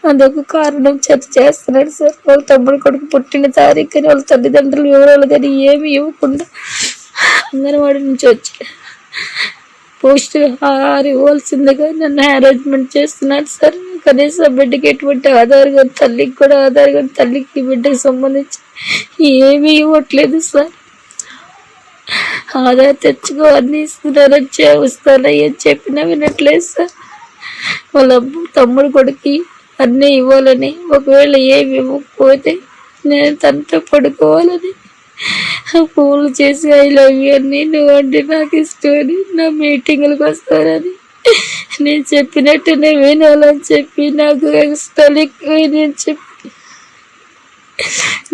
అదొక కారణం చేస్తున్నాడు సార్. వాళ్ళ తమ్ముడు కొడుకు పుట్టిన తారీఖు కానీ వాళ్ళ తల్లిదండ్రుల వివరాలు కానీ ఏమి ఇవ్వకుండా అంగన్వాడీ నుంచి వచ్చి పోస్ట్ ఇవ్వాల్సిందిగా నన్ను హెరాస్మెంట్ చేస్తున్నాడు సార్. కనీసం బిడ్డకి ఎటువంటి ఆధార్ కానీ తల్లికి కూడా ఆధార్ కానీ తల్లికి బిడ్డకి సంబంధించి ఏమీ ఇవ్వట్లేదు సార్. ఆధార్ తెచ్చుకో అన్ని ఇస్తున్నారని వస్తానని చెప్పినా వినట్లేదు సార్. వాళ్ళ తమ్ముడు కొడుకు అన్నీ ఇవ్వాలని, ఒకవేళ ఏమి ఇవ్వకపోతే నేను తనతో పడుకోవాలని ఫోన్లు చేసి ఐ లవ్ యూ అని, నువ్వు అంటే నాకు ఇష్టం అని, నా మీటింగులకు వస్తానని, నేను చెప్పినట్టునే వినాలని చెప్పి నాకు ఇష్టాలు ఎక్కువ నేను చెప్పి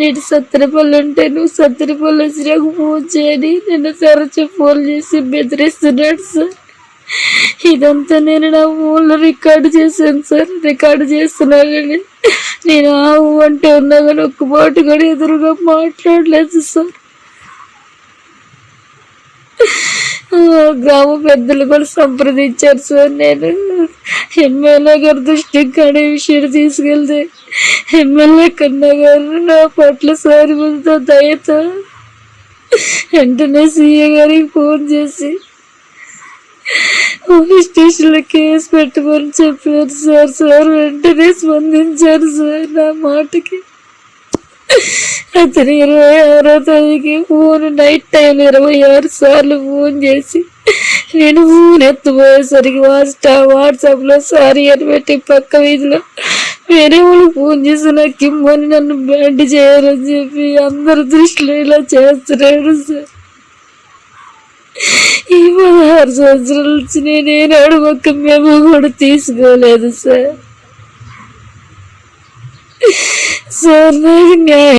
నేను సత్తెనపల్లి ఉంటే నువ్వు సత్తెనపల్లి వచ్చి నాకు ఫోన్ చేయని నిన్ను తరచు ఫోన్ చేసి బెదిరిస్తున్నాడు సార్. ఇదంతా నేను నా ఫోన్లో రికార్డు చేశాను సార్. రికార్డు చేస్తున్నానని నేను ఆవు అంటే ఉన్నా కానీ ఒక్క మాట కూడా ఎదురుగా మాట్లాడలేదు సార్. గ్రామ పెద్దలు కూడా సంప్రదించారు సార్. నేను ఎమ్మెల్యే గారి దృష్టికి కానీ విషయం తీసుకెళ్తే ఎమ్మెల్యే కన్నా గారు నా పట్ల సారి దయతో వెంటనే సీఏ గారికి ఫోన్ చేసి పోలీస్ స్టేషన్లో కేసు పెట్టమని చెప్పారు సార్. సార్ వెంటనే స్పందించారు సార్ నా మాటకి. అతను 26వ తారీఖు ఫోన్ నైట్ టైం 26 సార్లు ఫోన్ చేసి నేను ఫోన్ ఎత్తుపోయేసరికి వాట్సాప్లో సారీ అని పెట్టి పక్క వీధిలో వేరే వాళ్ళు ఫోన్ చేసి నాకు ఇమ్మని నన్ను బ్యాండ్ చేయాలని చెప్పి అందరి దృష్టిలో ఇలా చేస్తున్నాడు సార్. ఈ 16 సంవత్సరాల నుంచి నేనేనాడు ఒక్క మేము కూడా తీసుకోలేదు సార్. సార్ నాకు న్యాయం